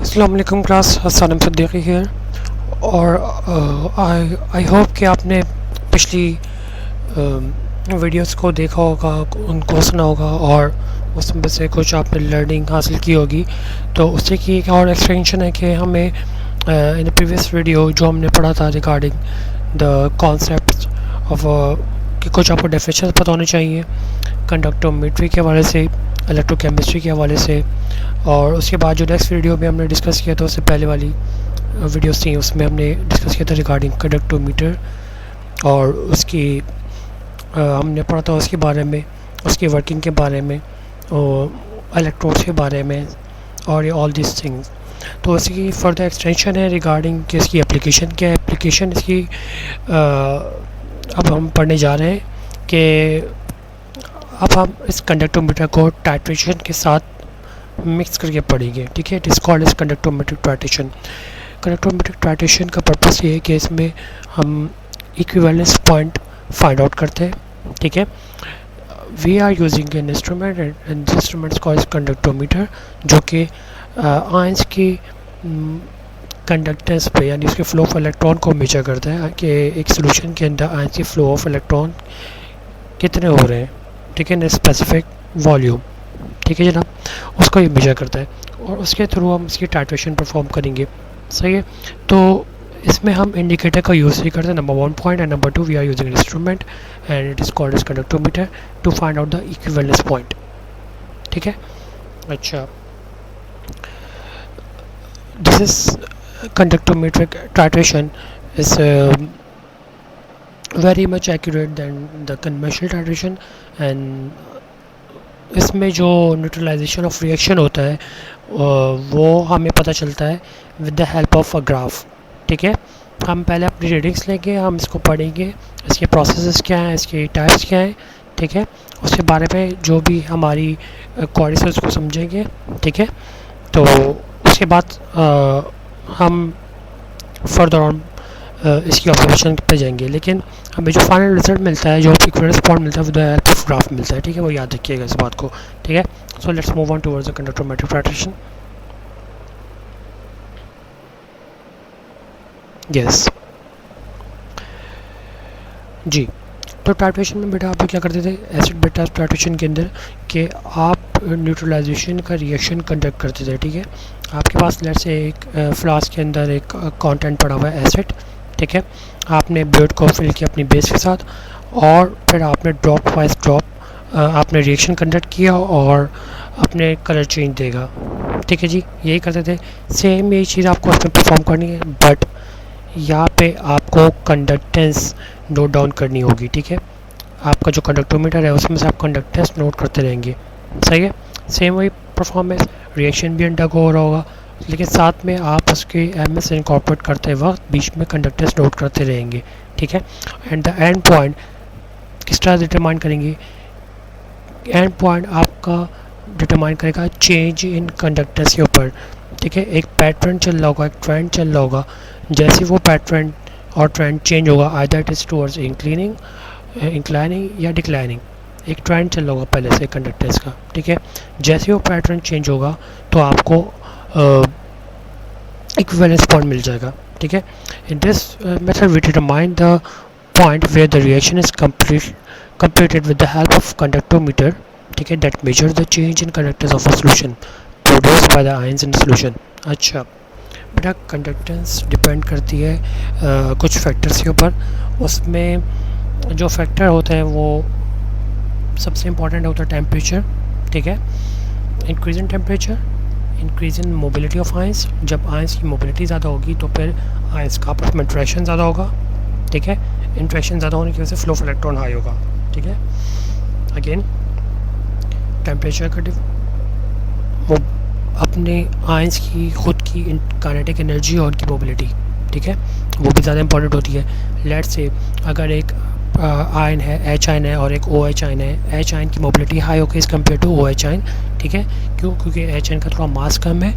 अस्सलाम वालेकुम class, Sanam Siddiqui here. और आई होप कि आपने पिछली वीडियोस को देखा होगा, उनको सुना होगा और उसमें से कुछ आपने लर्निंग हासिल की होगी। तो उससे की एक और एक्सटेंशन है कि हमें इन द प्रीवियस वीडियो जो हमने पढ़ा था रिगार्डिंग द कॉन्सेप्ट ऑफ कि कुछ आपको डेफिनेशन पता होने चाहिए कंडक्टोमेट्री के हवाले से, इलेक्ट्रोकेमिस्ट्री के हवाले से। और उसके बाद जो नेक्स्ट वीडियो में हमने डिस्कस किया था, उससे पहले वाली वीडियोस थी, उसमें हमने डिस्कस किया था रिगार्डिंग कंडक्टोमीटर और उसकी हमने पढ़ा था उसके बारे में, उसकी वर्किंग के बारे में और इलेक्ट्रोड्स के बारे में और ये ऑल दिस थिंग्स। तो इसकी फर्दर एक्सटेंशन है रिगार्डिंग कि इसकी एप्लीकेशन क्या है। एप्लीकेशन इसकी अब हम पढ़ने जा रहे हैं कि अब हम इस कंडक्टोमीटर को टाइट्रेशन के साथ मिक्स करके पढ़ेंगे, ठीक है। इट इज़ कॉल्ड इस कंडक्टोमेट्रिक टाइट्रेशन। कंडक्टोमेट्रिक टाइट्रेशन का पर्पस ये है कि इसमें हम इक्विवेलेंस पॉइंट फाइंड आउट करते हैं, ठीक है। We are using an instrument and this instrument called is conductometer, जो कि आयंस की कंडक्टेंस पे यानी उसके फ्लो ऑफ इलेक्ट्रॉन को मेजर करता है कि एक सोल्यूशन के अंदर आयंस की फ्लो ऑफ इलेक्ट्रॉन कितने हो रहे हैं, ठीक है, इन स्पेसिफिक वॉल्यूम, ठीक है जनाब। उसको ये मेजर करता है और उसके थ्रू हम इसकी टाइट्रेशन परफॉर्म करेंगे, सही है। तो इसमें हम इंडिकेटर का यूज़ ही करते हैं, number 1 point, and number 2 we are using an instrument and it is called as conductometer to find out the equivalence point, ठीक है। अच्छा, this is conductometric titration is very much accurate than the conventional titration. And इसमें जो neutralisation of reaction होता है वो हमें पता चलता है with the help of a graph, ठीक है। हम पहले अपनी रीडिंग्स लेंगे, हम इसको पढ़ेंगे, इसके प्रोसेसेस क्या हैं, इसके टाइप्स क्या हैं, ठीक है। उसके बारे में जो भी हमारी क्वेरीज है उसको समझेंगे, ठीक है। तो उसके बाद हम फर्दर ऑन इसकी ऑब्जर्वेशन पे जाएंगे, लेकिन हमें जो फाइनल रिजल्ट मिलता है, जो इक्विवेलेंस पॉइंट मिलता है, with the help of graph मिलता है, ठीक है। वो याद रखिएगा इस बात को, ठीक है। So let's move on towards the conductometric titration. Yes ji, तो टाइट्रेशन में बेटा आप क्या करते थे एसिड बेटा टाइट्रेशन के अंदर कि आप न्यूट्रलाइजेशन का रिएक्शन कंडक्ट करते थे, ठीक है। आपके पास लेट्स से एक फ्लास्क के अंदर एक कंटेंट पड़ा हुआ है एसिड, ठीक है। आपने ब्लेड को फिल किया अपनी बेस के साथ और फिर आपने ड्रॉप वाइज ड्रॉप आपने रिएक्शन कंडक्ट किया और अपने कलर चेंज देगा, ठीक है जी। यही करते थे, सेम यही चीज़ आपको इसमें परफॉर्म करनी है, बट यहाँ पे आपको कंडक्टेंस नोट डाउन करनी होगी, ठीक है। आपका जो कंडक्टोमीटर है उसमें से आप कंडक्टेंस नोट करते रहेंगे, सही है। सेम वही परफॉर्मेंस, रिएक्शन भी अंडरगो हो रहा होगा, लेकिन साथ में आप उसके एमएस इनकॉर्पोरेट करते वक्त बीच में कंडक्टेंस नोट करते रहेंगे, ठीक है। एंड द एंड पॉइंट किस तरह डिटरमाइन करेंगे, एंड पॉइंट आपका डिटरमाइन करेगा चेंज इन कंडक्टेंस के ऊपर, ठीक है। एक पैटर्न चल रहा होगा, एक ट्रेंड चल रहा होगा, जैसे वो पैटर्न और ट्रेंड चेंज होगा, either it is towards inclining या डिक्लाइनिंग, एक ट्रेंड चल रहा होगा पहले से कंडक्टेंस का, ठीक है। जैसे वो पैटर्न चेंज होगा तो आपको इक्विवेलेंस पॉइंट मिल जाएगा, ठीक है। In this method we determine the point where the reaction is completed with the help of conductometer, ठीक है, that measure the change in conductance of a solution produced by the ions in solution। अच्छा बेटा, conductance depend करती है कुछ factors के ऊपर। उसमें जो फैक्टर होते हैं वो सबसे इम्पॉर्टेंट होता है टेम्परेचर, ठीक है। Increase in temperature, increase in mobility of ions. जब आयंस की मोबिलिटी ज़्यादा होगी तो फिर आयंस का आपस में इंट्रैक्शन ज़्यादा होगा, ठीक है। इंट्रैक्शन ज़्यादा होने की वजह से फ्लो ऑफ इलेक्ट्रॉन हाई होगा, ठीक है। अगेन टेम्परेचर का अपने आयंस की खुद की काइनेटिक एनर्जी और उनकी मोबिलिटी, ठीक है, वो भी ज़्यादा इंपॉर्टेंट होती है। लेट्स से अगर एक आयन है, एच आयन है और एक ओ एच आयन है, एच आयन की मोबिलिटी हाई होगी as compare to O H ion, ठीक है। क्यों? क्योंकि एच आयन का थोड़ा मास कम है,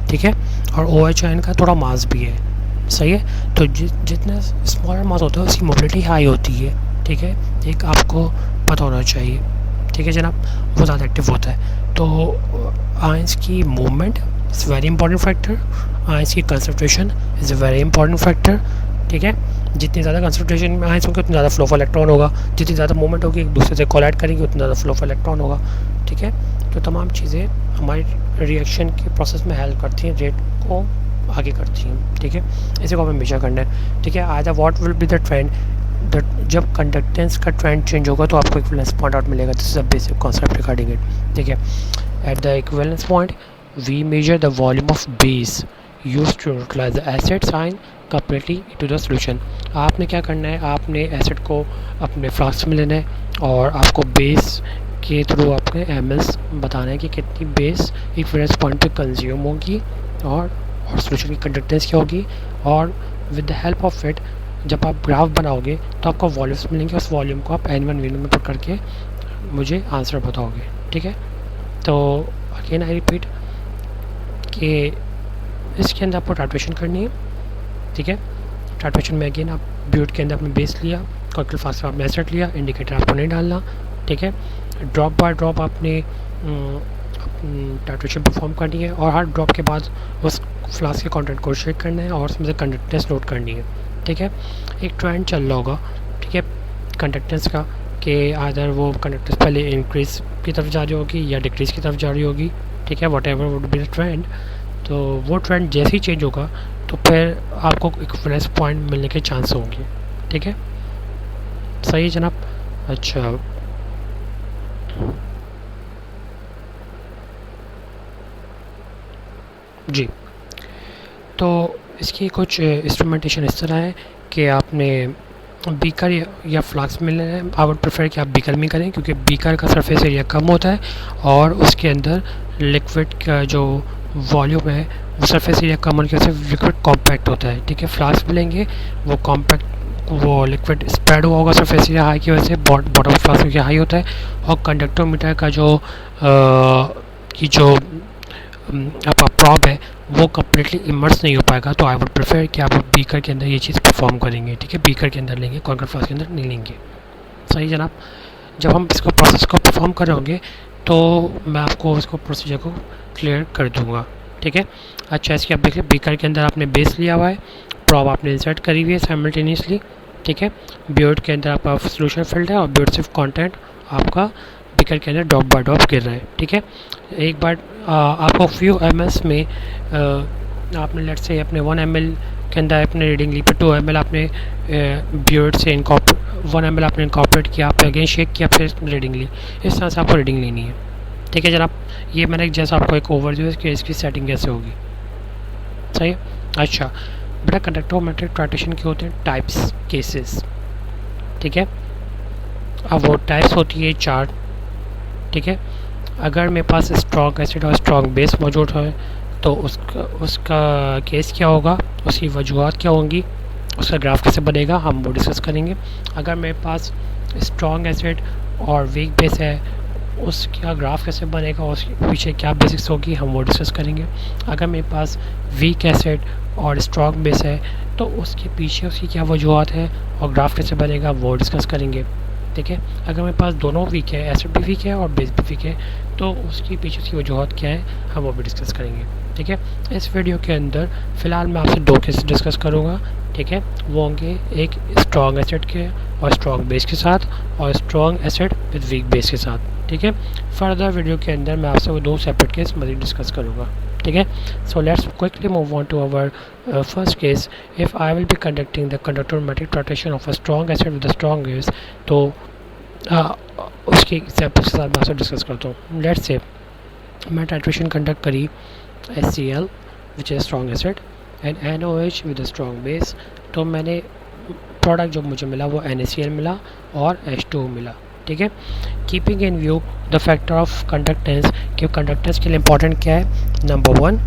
ठीक है, और ओ एच आयन का थोड़ा मास भी है, सही है। तो जितना स्मॉलर मास होता है उसकी मोबिलिटी हाई होती है, ठीक है। एक आपको पता होना चाहिए, ठीक है जनाब, वो ज़्यादा एक्टिव होता है। तो आयंस की movement is very important factor, ions की concentration is a very important factor, ठीक है। जितनी ज़्यादा कंसंट्रेशन में आयंस होंगे उतना ज़्यादा फ्लो ऑफ इलेक्ट्रॉन होगा, जितनी ज़्यादा मूवमेंट होगी एक दूसरे से कोलाइड करेंगे उतना ज़्यादा फ्लो ऑफ इलेक्ट्रॉन होगा, ठीक है। तो तमाम चीज़ें हमारी रिएक्शन के प्रोसेस में हेल्प करती हैं, रेट को आगे करती हैं, ठीक है। इसी को हमें मेजर करना है, ठीक है। Either what will be the trend, जब कंडक्टेंस का ट्रेंड चेंज होगा तो आपको इक्विवेलेंस पॉइंट आउट मिलेगा। This is a basic concept regarding it, ठीक है। At the equivalence point we measure the volume of base use to neutralise the acid sign completely to the solution. आपने क्या करना है, आपने एसिड को अपने फ्लास्क में लेना है और आपको बेस के थ्रू आपने एमएल्स बताना है कि कितनी बेस इक्विवेलेंस पॉइंट पे कंज्यूम होगी और सोल्यूशन की कंडक्टेंस क्या होगी, और with the help of it जब आप ग्राफ बनाओगे तो आपको वॉल्यूम्स मिलेंगे, उस वॉल्यूम को आप n1 वैल्यू में पुट करके मुझे आंसर बताओगे, ठीक है। तो अगेन आई रिपीट कि इसके अंदर आपको टाइट्रेशन करनी है, ठीक है। टाइट्रेशन में अगेन आप ब्यूट के अंदर आपने बेस लिया, कॉर्टिकल फ्लास्क में आपने एसिड लिया, इंडिकेटर आपको नहीं डालना, ठीक है। ड्रॉप बाय ड्रॉप आपने टाइट्रेशन परफॉर्म करनी है और हर ड्रॉप के बाद उस फ्लास्क के कंटेंट को चेक करना है और उसमें से कंडक्टेंस नोट करनी है, ठीक है। एक ट्रेंड चल रहा होगा, ठीक है, कंडक्टेंस का, कि आदर वो कंडक्टेंस पहले इंक्रीज की तरफ जा रही होगी या डिक्रीज की तरफ जा रही होगी, ठीक है, what ever would be the trend. तो वो ट्रेंड जैसे ही चेंज होगा तो फिर आपको इक्विवेलेंस पॉइंट मिलने के चांस होंगे, ठीक है। सही है जनाब। अच्छा, जी, तो इसकी कुछ इंस्ट्रूमेंटेशन इस तरह है कि आपने बीकर या फ्लास्क में लेना है। आई वुड प्रेफर कि आप बीकर में करें क्योंकि बीकर का सरफेस एरिया कम होता है और उसके अंदर लिक्विड का जो वॉल्यूम है वो सरफेस एरिया कम होने की वजह से लिक्विड कॉम्पैक्ट होता है, ठीक है। फ्लास्क में लेंगे वो कॉम्पैक्ट, वो लिक्विड स्प्रेड हुआ होगा सरफेस एरिया हाई की वजह से, बॉटम फ्लास्क एरिया हाई होता है और कंडक्टोमीटर का जो आपका प्रॉब है वो कम्प्लीटली इमर्स नहीं हो पाएगा। तो आई वुड प्रेफर कि आप बीकर के अंदर ये चीज़ परफॉर्म करेंगे, ठीक है, बीकर के अंदर लेंगे, कॉर्टिकल फ्लास्क के अंदर नहीं लेंगे। सही जनाब। जब हम इसको प्रोसेस को परफॉर्म करेंगे तो मैं आपको इसको प्रोसीजर को क्लियर कर दूंगा, ठीक है। अच्छा, इसके आप देख लें, बीकर के अंदर आपने बेस लिया हुआ है, प्रॉब आपने इंसर्ट करी हुई है साइमल्टेनियसली, ठीक है। ब्यूट के अंदर आपका सोल्यूशन फिल्ड है और ब्यूट सिर्फ कॉन्टेंट आपका बीकर के अंदर ड्रॉप बाय ड्रॉप गिर रहा है, ठीक है। एक बार आपको फ्यू एमएस में आपने लेट से अपने 1 ml के अंदर अपने रीडिंग ली, पर 2 ml आपने ब्यूट से 1 ml आपने इनकॉर्पोरेट किया, आप अगेन शेक किया, फिर रीडिंग ली। इस तरह से आपको रीडिंग लेनी है, ठीक है जनाब। ये मैंने जैसा आपको एक ओवरव्यू है कि इसकी सेटिंग कैसे होगी, सही है। अच्छा बेटा, कंडक्टोमेट्रिक टाइट्रेशन के होते हैं टाइप्स, केसेस, ठीक है। अब वो टाइप्स होती है 4, ठीक है। अगर मेरे पास स्ट्रॉन्ग एसिड और स्ट्रॉन्ग बेस मौजूद है तो उसका केस क्या होगा, उसकी वजूहत क्या होंगी, उसका ग्राफ कैसे बनेगा, हम वो डिस्कस करेंगे। अगर मेरे पास स्ट्रॉन्ग एसिड और वीक बेस है उसका ग्राफ कैसे बनेगा, उसके पीछे क्या बेसिक्स होगी, हम वो डिस्कस करेंगे। अगर मेरे पास वीक एसिड और स्ट्रॉन्ग बेस है तो उसके पीछे उसकी क्या वजूहत है और ग्राफ कैसे बनेगा, वो डिस्कस करेंगे, ठीक है। अगर मेरे पास दोनों वीक है, एसिड भी वीक है और बेस भी वीक है, तो उसकी पीछे उसकी वजूहत क्या है, हम वो भी डिस्कस करेंगे, ठीक है। इस वीडियो के अंदर फ़िलहाल मैं आपसे 2 केस डिस्कस करूँगा, ठीक है। वो होंगे एक स्ट्रॉन्ग एसिड के और स्ट्रॉन्ग बेस के साथ और strong acid with weak base के साथ, ठीक है। फर्दर वीडियो के अंदर मैं आपसे वो 2 सेपरेट केस मज़ीद डिस्कस करूँगा, ठीक है। So let's quickly move on to our first case. If I will be conducting the conductometric titration of a strong acid with a strong base, तो उसके एग्जाम्पल्स के साथ मैं आपसे डिस्कस करता हूँ। लेट्स से मैं टाइट्रेशन कंडक्ट करी HCl which is strong acid and NOH with a strong base, तो मैंने प्रोडक्ट जो मुझे मिला वो NaCl मिला और H2O मिला, ठीक है। Keeping in view the factor of conductance, कि कंडक्टेंस के लिए इंपॉर्टेंट क्या है, नंबर 1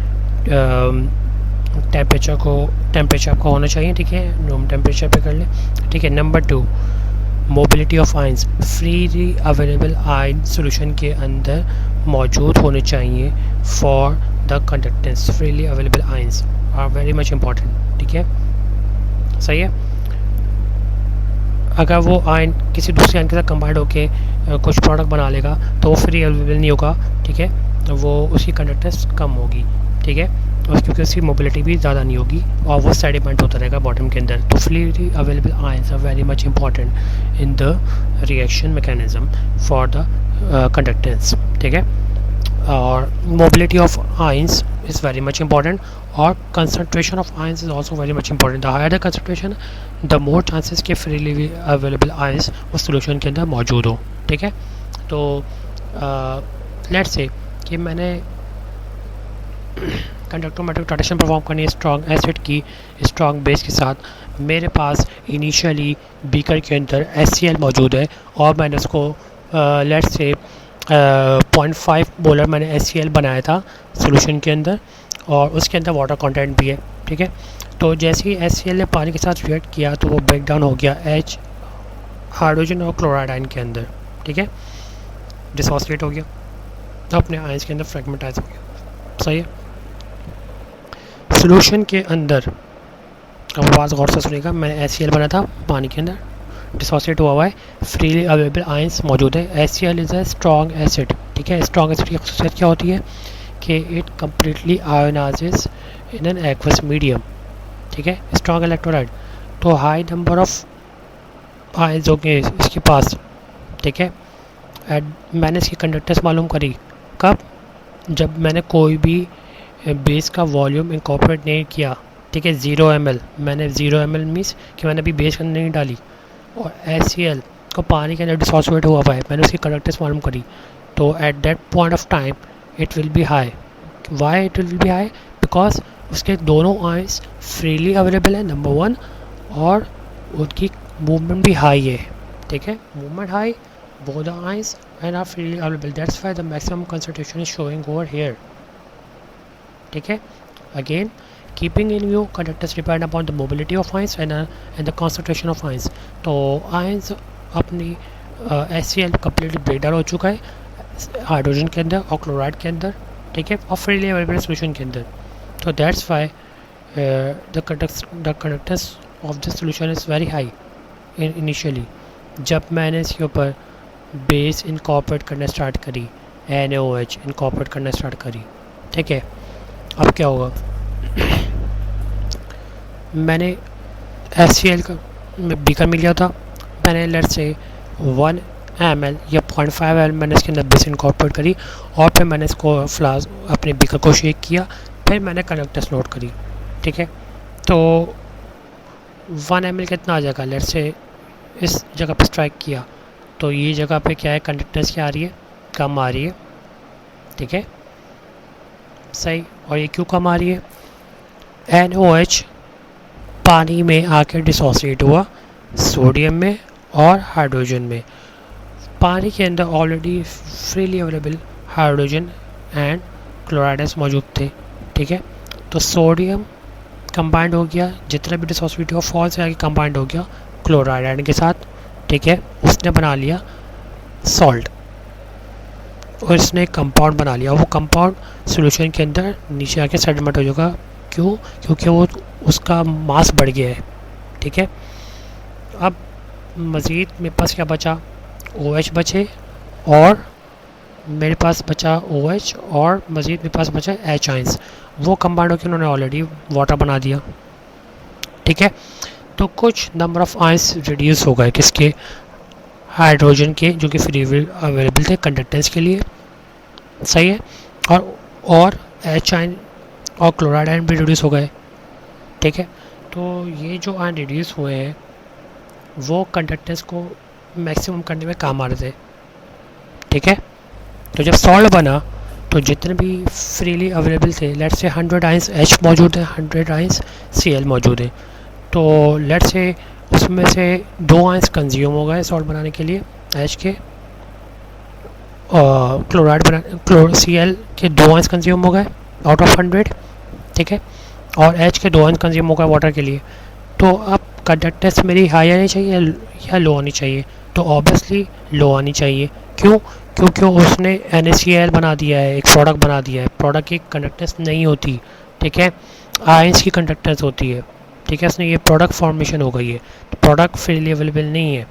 टेम्परेचर को होना चाहिए, ठीक है, रूम टेम्परेचर पे कर ले, ठीक है। Number 2 mobility of ions, freely available ion solution के अंदर मौजूद होने चाहिए for the conductance, freely available ions are very much important, ठीक है, सही है। अगर वो आयन किसी दूसरे आयन के साथ कंबाइंड होके कुछ प्रोडक्ट बना लेगा तो वो फ्री अवेलेबल नहीं होगा, ठीक है, वो उसकी कंडक्टेंस कम होगी, ठीक है, और क्योंकि उसकी मोबिलिटी भी ज़्यादा नहीं होगी और वो सेडिमेंट होता रहेगा बॉटम के अंदर। तो freely available ions are very much important in the reaction mechanism for the conductance, ठीक है, और mobility of ions is very much important, और concentration of ions is also very much important. The higher the concentration, the more chances के freely available ions उस solution के अंदर मौजूद हो, ठीक है। तो let's say कि मैंने कंडक्टोमेट्रिक रोटेशन परफॉर्म करनी है स्ट्रॉन्ग एसिड की स्ट्रॉन्ग बेस के साथ, मेरे पास इनिशियली बीकर के अंदर HCl मौजूद है और मैंने उसको लेट्स से 0.5 मोलर मैंने HCl बनाया था सॉल्यूशन के अंदर और उसके अंदर वाटर कंटेंट भी है, ठीक है। तो जैसे ही HCl ने पानी के साथ रिएक्ट किया तो वो ब्रेक डाउन हो गया H हाइड्रोजन और क्लोराइड आयन के अंदर, ठीक है, डिसोसिएट हो गया, अपने आयंस के अंदर फ्रेगमेंटाइज हो गया, सही है। सॉल्यूशन के अंदर अब आवाज़ गौर से सुनेगा, मैंने HCl बनाया था पानी के अंदर, डिसोसिएट हुआ है, फ्रीली अवेलेबल आयंस मौजूद है। HCl is a strong acid, ठीक है। स्ट्रॉन्ग एसिड की खासियत क्या होती है कि it completely ionizes in an aqueous medium, ठीक है, स्ट्रॉन्ग इलेक्ट्रोलाइट। तो हाई नंबर ऑफ आयंस होंगे इसके पास, ठीक है। मैंने इसकी कंडक्टेंस मालूम करी कब, जब मैंने कोई भी बेस का वॉल्यूम इनकॉर्पोरेट नहीं किया, ठीक है, 0 ml, मैंने 0 ml मीन्स कि मैंने अभी बेस के अंदर नहीं डाली और HCl को पानी के अंदर डिसोसिएट हुआ है, मैंने उसकी कंडक्टेंस मालूम करी, तो at that point of time it will be high. Why it will be high? Because उसके दोनों आयंस फ्रीली अवेलेबल है नंबर 1, और उनकी मूवमेंट भी हाई है, ठीक है, movement high, both the ions and are freely available. That's why the maximum concentration is showing over here, ठीक है। Again, keeping in view conductors depend upon the mobility of ions and the concentration of ions. तो ions अपनी HCl completely break down हो चुका है hydrogen के अंदर और क्लोराइड के अंदर, ठीक है, और फ्रीली अवेलेबल सोल्यूशन के अंदर। तो that's why the conductance of this solution is very high initially. जब मैंने इसके ऊपर बेस इनकॉर्पोरेट करना स्टार्ट करी, NaOH इनकॉर्पोरेट करना स्टार्ट करी, ठीक है, अब क्या होगा, मैंने HCl का बीकर मिल गया था, मैंने लेट्स से 1 ml या 0.5 ml मैंने इसके अंदर बेस इनकॉर्पोरेट करी और फिर मैंने इसको फ्लास्क अपने बीकर को शेक किया, फिर मैंने कंडक्टेंस नोट करी, ठीक है। तो 1 ml कितना आ जाएगा, लेट्स से इस जगह पे स्ट्राइक किया तो ये जगह पे क्या है, कंडक्टेंस क्या आ रही है, कम आ रही है, ठीक है, सही। और ये क्यों कम आ रही है, NaOH पानी में आके डिसोसिएट हुआ सोडियम में और हाइड्रोजन में। पानी के अंदर already freely available hydrogen and chlorides मौजूद थे, ठीक है। तो सोडियम कंबाइंड हो गया, जितना भी डिसोसिएट हुआ फॉल से आके कंबाइंड हो गया क्लोराइड आयन के साथ, ठीक है, उसने बना लिया सॉल्ट और इसने कंपाउंड बना लिया। वो कंपाउंड सॉल्यूशन के अंदर नीचे आके सेटलमेंट हो जाएगा, क्यों, क्योंकि वो उसका मास बढ़ गया है, ठीक है। अब मज़ीद मेरे पास क्या बचा, OH बचे और मेरे पास बचा OH और मज़ीद मेरे पास बचा H आयंस, वो कंबाइंड होकर उन्होंने ऑलरेडी वाटर बना दिया, ठीक है। तो कुछ नंबर ऑफ़ आयंस रिड्यूस हो गए किसके, हाइड्रोजन के, जो कि फ्री अवेलेबल थे कंडक्टेंस के लिए, सही है, और H आयन और क्लोराइड आयन भी रिड्यूस हो गए, ठीक है। तो ये जो आयन रिड्यूस हुए हैं वो कंडक्टेंस को मैक्सिमम करने में काम आ रहे थे, ठीक है। तो जब सॉल्ट बना तो जितने भी फ्रीली अवेलेबल थे, लेट्स से 100 आयंस H मौजूद है, 100 आयंस Cl मौजूद है, तो लेट्स से उसमें से 2 आयंस कंज्यूम हो गए सॉल्ट बनाने के लिए H के, और Cl के 2 आयंस कंज्यूम हो गए आउट ऑफ 100, ठीक है, और H के 2 आयंस कंज्यूम हो गए वाटर के लिए। तो अब कंडक्टेंस मेरी हाई आनी चाहिए या लो आनी चाहिए, तो ऑब्वियसली लो आनी चाहिए, क्यों, क्योंकि उसने NaCl बना दिया है, एक प्रोडक्ट बना दिया है, प्रोडक्ट की कंडक्टेंस नहीं होती, ठीक है, आयंस की कंडक्टेंस होती है, ठीक है। उसने ये प्रोडक्ट फॉर्मेशन हो गई है, प्रोडक्ट फ्रीली अवेलेबल नहीं है,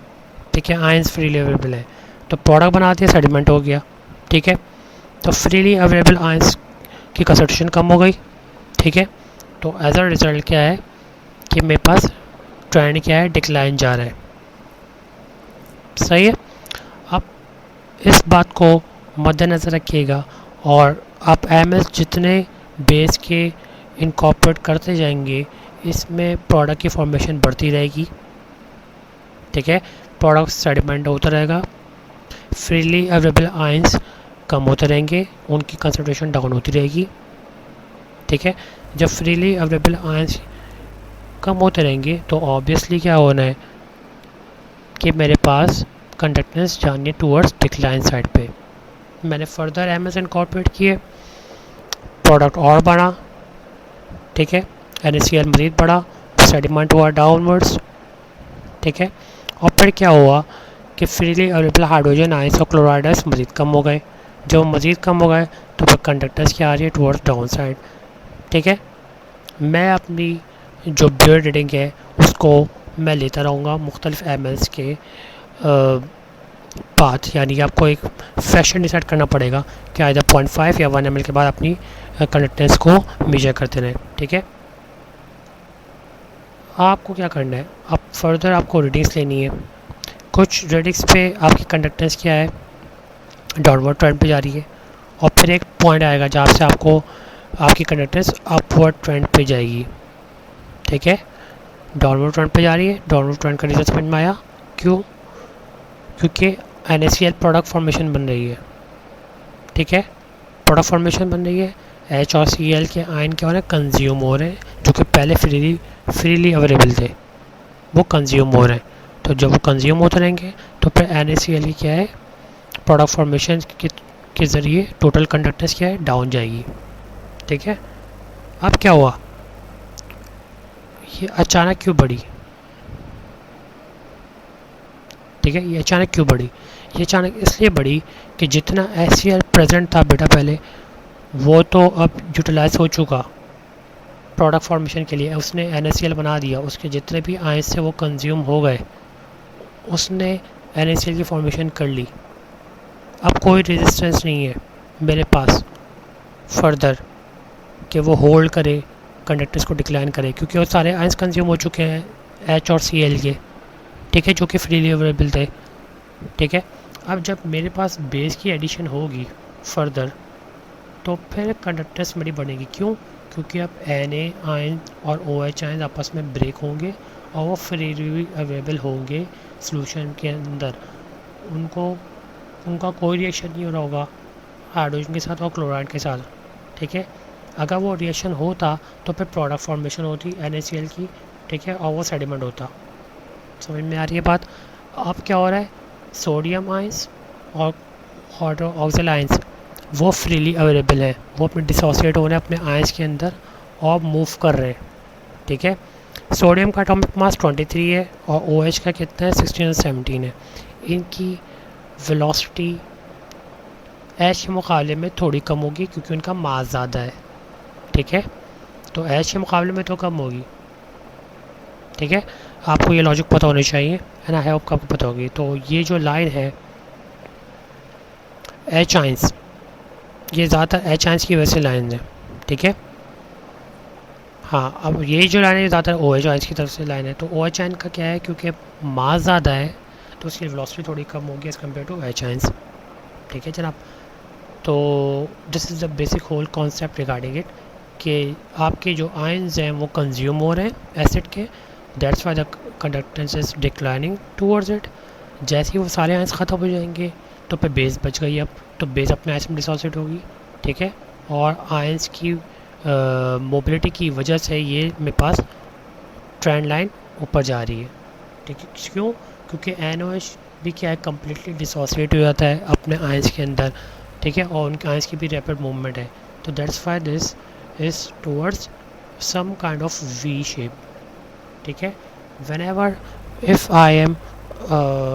ठीक है, आयंस फ्रीली अवेलेबल है। तो प्रोडक्ट बना दिया, सेडिमेंट हो गया, ठीक है। तो फ्रीली अवेलेबल आयंस की कंसंट्रेशन कम हो गई, ठीक है। तो एज अ रिजल्ट क्या है कि मेरे पास ट्रेंड क्या है, डिक्लाइन जा रहा है, सही है। अब इस बात को मद्देनज़र रखिएगा और आप एमएस जितने बेस के इनकॉर्पोरेट करते जाएंगे इसमें प्रोडक्ट की फॉर्मेशन बढ़ती रहेगी, ठीक है। प्रोडक्ट सेडिमेंट होता रहेगा, फ्रीली अवेलेबल आयंस कम होते रहेंगे, उनकी कंसंट्रेशन डाउन होती रहेगी, ठीक है। जब फ्रीली अवेलेबल आयंस कम होते रहेंगे तो ऑब्वियसली क्या होना है कि मेरे पास कंडक्टेंस जानी टूवर्ड्स डिक्लाइन साइड पे। मैंने फर्दर एमएस इनकॉर्पोरेट किए, प्रोडक्ट और बढ़ा, ठीक है। NaCl मज़ीद बढ़ा, सेडिमेंट हुआ डाउनवर्ड्स, ठीक है। और फिर क्या हुआ कि फ्रीली अवेलेबल हाइड्रोजन आयंस और क्लोराइड आयंस मज़ीद कम हो गए। जब मज़ीद कम हो गए तो फिर कंडक्टेंस क्या आ रही है टूवर्ड्स डाउन साइड, ठीक है। मैं अपनी जो बियर रीडिंग है उसको मैं लेता रहूँगा मुख्तलिफ एमएल्स के पाथ, यानी आपको एक फ्रैक्शन डिसाइड करना पड़ेगा कि आइदर 0.5 या 1 ml के बाद अपनी कंडक्टेंस को मेजर करते रहें, ठीक है। आपको क्या करना है, अब फर्दर आपको रीडिंग्स लेनी है। कुछ रीडिंग्स पे आपकी कंडक्टेंस क्या है, डाउनवर्ड ट्रेंड पे जा रही है, और फिर एक पॉइंट आएगा जहाँ से आपको आपकी कंडक्टेंस अपवर्ड ट्रेंड पे जाएगी, ठीक है। डाउनवर्ड ट्रेंड पे जा रही है, डाउनवर्ड ट्रेंड का रीज़न समझ में आया, क्यों? क्योंकि NaCl प्रोडक्ट फॉर्मेशन बन रही है, ठीक है। प्रोडक्ट फॉर्मेशन बन रही है, H और Cl के आयन क्या हो रहे हैं, कंज्यूम हो रहे हैं, जो कि पहले फ्रीली अवेलेबल थे वो कंज्यूम हो रहे हैं। तो जब वो कंज्यूम होते रहेंगे तो फिर NaCl की क्या है, प्रोडक्ट फॉर्मेशन के ज़रिए टोटल कंडक्टेंस क्या है, डाउन जाएगी, ठीक है। अब क्या हुआ, ये अचानक क्यों बढ़ी, ठीक है। ये अचानक क्यों बढ़ी, ये अचानक इसलिए बढ़ी कि जितना HCl प्रेजेंट था बेटा पहले वो तो अब यूटिलाइज हो चुका प्रोडक्ट फॉर्मेशन के लिए, उसने NaCl बना दिया, उसके जितने भी आयंस थे वो कंज्यूम हो गए, उसने NaCl की फॉर्मेशन कर ली। अब कोई रेजिस्टेंस नहीं है मेरे पास फर्दर कि वो होल्ड करे कंडक्टेंस को डिक्लाइन करे, क्योंकि वो सारे आयंस कंज्यूम हो चुके हैं H और Cl के, ठीक है, जो कि फ्रीली अवेलेबल थे, ठीक है। अब जब मेरे पास बेस की एडिशन होगी फर्दर तो फिर कंडक्टेंस मेरी बढ़ेगी, क्यों? क्योंकि अब Na आयन और OH आयन आपस में ब्रेक होंगे और वो फ्रीली अवेलेबल होंगे सॉल्यूशन के अंदर, उनका कोई रिएक्शन नहीं हो रहा होगा हाइड्रोजन के साथ और क्लोराइड के साथ, ठीक है। अगर वो रिएक्शन होता तो फिर प्रोडक्ट फॉर्मेशन होती NaCl की, ठीक है, और वो सेडिमेंट होता। समझ में आ रही है बात? अब क्या हो रहा है, सोडियम आयंस और ऑक्सिल आयंस वो फ्रीली अवेलेबल है, वो अपने डिसोसिएट हो रहे हैं अपने आयंस के अंदर और मूव कर रहे हैं, ठीक है। सोडियम का एटॉमिक मास 23 है और OH का कितना है, 16 और 17 है। इनकी वेलोसिटी H के मुकाबले में थोड़ी कम होगी क्योंकि उनका मास ज़्यादा है, ठीक है। तो H के मुकाबले में तो कम होगी, ठीक है। आपको ये लॉजिक पता होनी चाहिए, है ना, है आपको पता होगी। तो ये जो लाइन है H आयंस, ये ज़्यादातर H आयंस की वजह से लाइन है, ठीक है। हाँ, अब ये जो लाइन है ज़्यादातर OH आयंस की तरफ से लाइन है। तो OH आयन का क्या है, क्योंकि मास ज़्यादा है तो उसकी वेलोसिटी थोड़ी कम होगी as compare to H ions, ठीक है जनाब। तो this is the basic whole concept regarding it कि आपके जो आयंस हैं वो कंज्यूम हो रहे हैं एसिड के, that's why the conductance is declining towards it. जैसे ही वो सारे आयंस ख़त्म हो जाएंगे तो फिर बेस बच गई, अब तो बेस अपने आयंस में डिसोसिएट होगी, ठीक है। और आयंस की मोबिलिटी की वजह से ये मेरे पास ट्रेंड लाइन ऊपर जा रही है, ठीक है। क्यों? क्योंकि NaOH भी क्या है, कम्प्लीटली डिसोसिएट हो जाता है अपने आयंस के अंदर, ठीक है, और उनके आयंस की भी रैपिड मूवमेंट है। तो that's why this is towards some kind of V shape, ठीक है। whenever if I am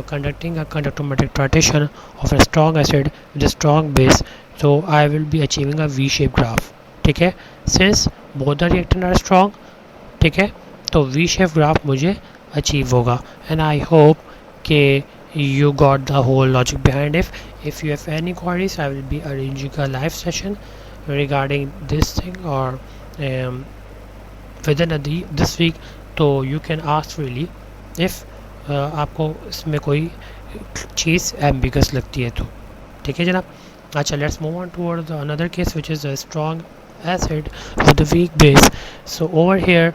conducting a conductometric titration of a strong acid with a strong base, so I will be achieving a V-shaped graph, ठीक है। since both the reactant are strong, ठीक है, तो V-shaped graph मुझे achieve होगा। And I hope कि you got the whole logic behind it. If you have any queries, I will be arranging a live session regarding this thing, or within this week, तो you can ask freely if आपको इसमें कोई चीज़ ambiguous लगती है तो ठीक है जनाब. अच्छा, let's move on toward the another case which is a strong acid with a weak base. So over here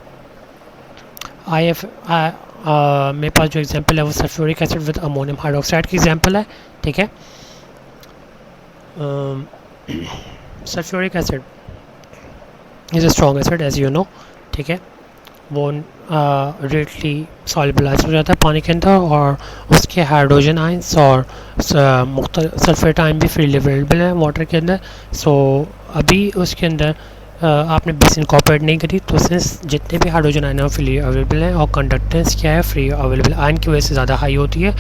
I have मेरे पास जो एग्जांपल है वो sulphuric acid with ammonium hydroxide की एग्जांपल है. ठीक है, sulphuric acid is a strong acid as you know. ठीक है, वो रेडली सॉल्युबलाइज हो जाता है पानी के अंदर, और उसके हाइड्रोजन आइंस और सल्फेट आइन भी फ्रीली अवेलेबल है वाटर के अंदर. सो अभी उसके अंदर आपने बेस इनकॉर्पोरेट नहीं करी, तो सिंस जितने भी हाइड्रोजन आइन है वो फ्रीली अवेलेबल हैं, और कंडक्टेंस क्या है फ्री अवेलेबल आइन की वजह से ज़्यादा हाई होती है,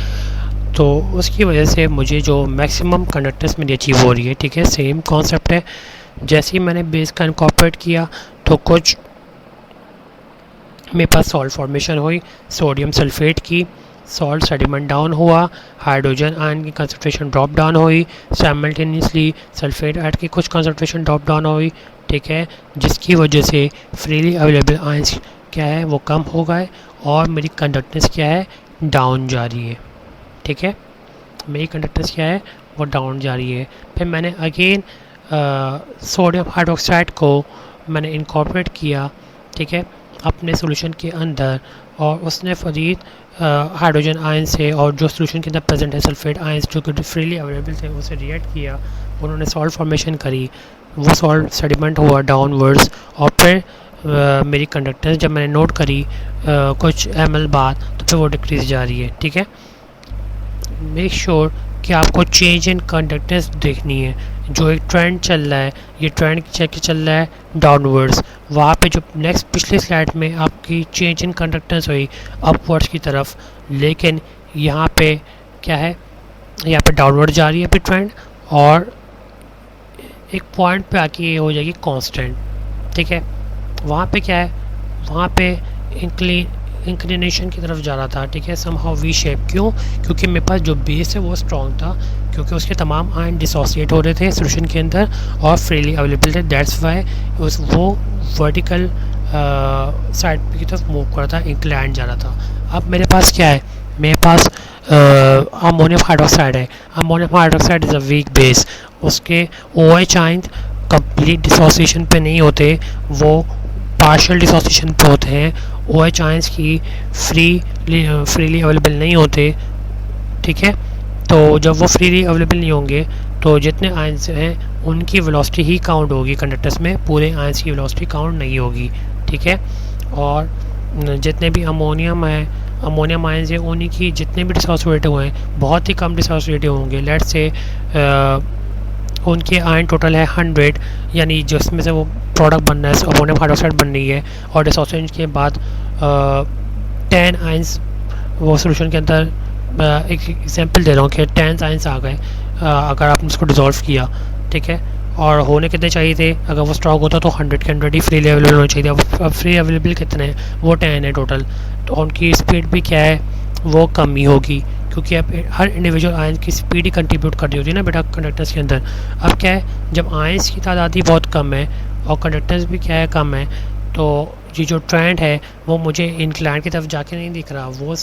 तो उसकी वजह से मुझे जो मैक्सिमम कंडक्टेंस मेरी अचीव हो रही है. ठीक है, सेम कॉन्सेप्ट है. जैसे ही मैंने बेस का इनकॉर्पोरेट किया तो कुछ मेरे पास सॉल्ट फॉर्मेशन हुई सोडियम सल्फेट की, सॉल्ट सेडिमेंट डाउन हुआ, हाइड्रोजन आयन की कंसंट्रेशन ड्रॉप डाउन हुई, साइमल्टेनियसली सल्फेट आयन की कुछ कंसंट्रेशन ड्रॉप डाउन हुई. ठीक है, जिसकी वजह से फ्रीली अवेलेबल आयंस क्या है वो कम हो गए, और मेरी कंडक्टेंस क्या है डाउन जा रही है. ठीक है, मेरी कंडक्टेंस क्या है वो डाउन जा रही है. फिर मैंने अगेन सोडियम हाइड्रोक्साइड को मैंने इनकॉर्पोरेट किया. ठीक है, अपने सॉल्यूशन के अंदर, और उसने फरीद हाइड्रोजन आयन से और जो सॉल्यूशन के अंदर प्रेजेंट है सल्फेट आयंस जो कि फ्रीली अवेलेबल थे उसे रिएक्ट किया, उन्होंने सॉल्ट फॉर्मेशन करी, वो सॉल्ट सेडिमेंट हुआ डाउनवर्ड्स, और फिर मेरी कंडक्टेंस जब मैंने नोट करी कुछ ml बाद, तो फिर वो डिक्रीज जा रही है. ठीक है, मेक श्योर कि आपको चेंज इन कंडक्टेंस देखनी है. जो एक ट्रेंड चल रहा है, ये ट्रेंड चल रहा है डाउनवर्ड्स, वहाँ पे जो नेक्स्ट पिछले स्लाइड में आपकी चेंज इन कंडक्टेंस हुई अपवर्ड्स की तरफ, लेकिन यहाँ पे क्या है, यहाँ पे डाउनवर्ड जा रही है अभी ट्रेंड, और एक पॉइंट पे आके ये हो जाएगी कांस्टेंट. ठीक है, वहाँ पे क्या है, वहाँ पे इंक्लिनेशन की तरफ जा रहा था. ठीक है, समहाउ वी शेप. क्यों? क्योंकि मेरे पास जो बेस है वो स्ट्रॉन्ग था, क्योंकि उसके तमाम आयन डिसोसिएट हो रहे थे सोल्यूशन के अंदर और फ्रीली अवेलेबल थे. दैट्स वाई वो वर्टिकल साइड की तरफ मूव कर रहा था, इंक्लाइन जा रहा था. अब मेरे पास क्या है, मेरे पास अमोनियम हाइड्रोक्साइड है. Ammonium hydroxide is a weak base. उसके OH आयन कंप्लीट डिसोसिएशन पे नहीं होते, वो पार्शियल डिसोसिएशन पे होते हैं. OH आयंस की फ्रीली अवेलेबल नहीं होते. ठीक है, तो जब वो फ्रीली अवेलेबल नहीं होंगे तो जितने आयंस हैं उनकी वेलोसिटी ही काउंट होगी कंडक्टर्स में, पूरे आयंस की वेलोसिटी काउंट नहीं होगी. ठीक है, और जितने भी अमोनियम आयंस हैं उन्हीं की जितने भी डिसोसिएट हुए हैं बहुत ही कम डिसोसिएट होंगे. लेट्स से उनके आयन टोटल है 100, यानी जिसमें से वो प्रोडक्ट बन रहा है अमोनियम हाइड्रोक्साइड बन रही है, और डिसोसिएशन के बाद 10 आयंस वो सॉल्यूशन के अंदर, एक एग्जांपल दे रहा हूँ कि 10 आयंस आ गए अगर आपने उसको डिज़ोल्व किया. ठीक है, और होने कितने चाहिए थे, अगर वो स्ट्रॉन्ग होता तो 100 के 100 ही फ्रीली अवेलेबल होने चाहिए. अब फ्री अवेलेबल कितने हैं, वो 10 है टोटल, तो उनकी स्पीड भी क्या है वो कम ही होगी, क्योंकि अब हर इंडिविजुअल आयन की स्पीड ही कंट्रीब्यूट कर रही होती है ना बेटा कंडक्टेंस के अंदर. अब क्या है, जब आयंस की तादाद ही बहुत कम है और कंडक्टेंस भी क्या है कम है, तो ये जो ट्रेंड है वो मुझे इंक्लाइन की तरफ जाके नहीं दिख रहा, वो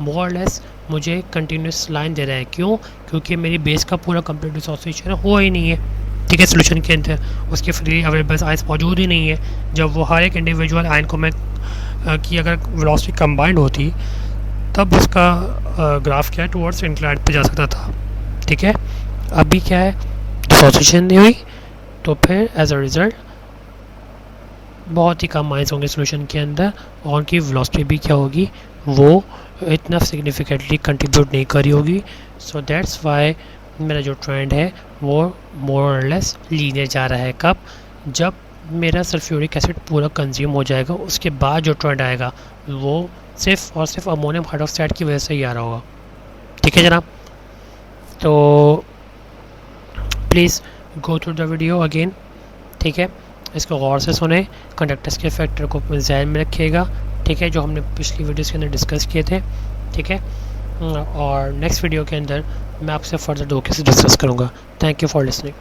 मोर और लेस मुझे कंटिन्यूस लाइन दे रहा है. क्यों? क्योंकि मेरी बेस का पूरा कंप्लीट डिसोसिएशन हुआ ही नहीं है. ठीक है, सोल्यूशन के अंदर उसके फ्रीली अवेलेबल आयंस मौजूद ही नहीं है. जब वो हर एक इंडिविजुअल आयन को मैं की अगर वेलोसिटी कंबाइंड होती तब उसका ग्राफ क्या है टुवर्ड्स इंक्लाइन पे जा सकता था. ठीक है, अभी क्या है डिसोसिएशन नहीं हुई, तो फिर एज अ रिज़ल्ट बहुत ही कम आयंस होंगे सोल्यूशन के अंदर, और उनकी वेलोसिटी भी क्या होगी वो इतना सिग्निफिकेंटली कंट्रीब्यूट नहीं करी होगी. सो दैट्स वाई मेरा जो ट्रेंड है वो मोर और लेस लीनियर जा रहा है. कब? जब मेरा सल्फ्यूरिक एसिड पूरा कंज्यूम हो जाएगा, उसके बाद जो ट्रेंड आएगा वो सिर्फ और सिर्फ अमोनियम हाइड्रोक्साइड की वजह से ही आ रहा होगा. ठीक है जनाब, तो please go through the video again. ठीक है, इसको गौर से सुने, कंडक्टर्स के फैक्टर को ध्यान में रखिएगा. ठीक है, जो हमने पिछली वीडियोस के अंदर डिस्कस किए थे. ठीक है, और नेक्स्ट वीडियो के अंदर मैं आपसे फर्दर 2 केसेस डिस्कस करूँगा। Thank you for listening.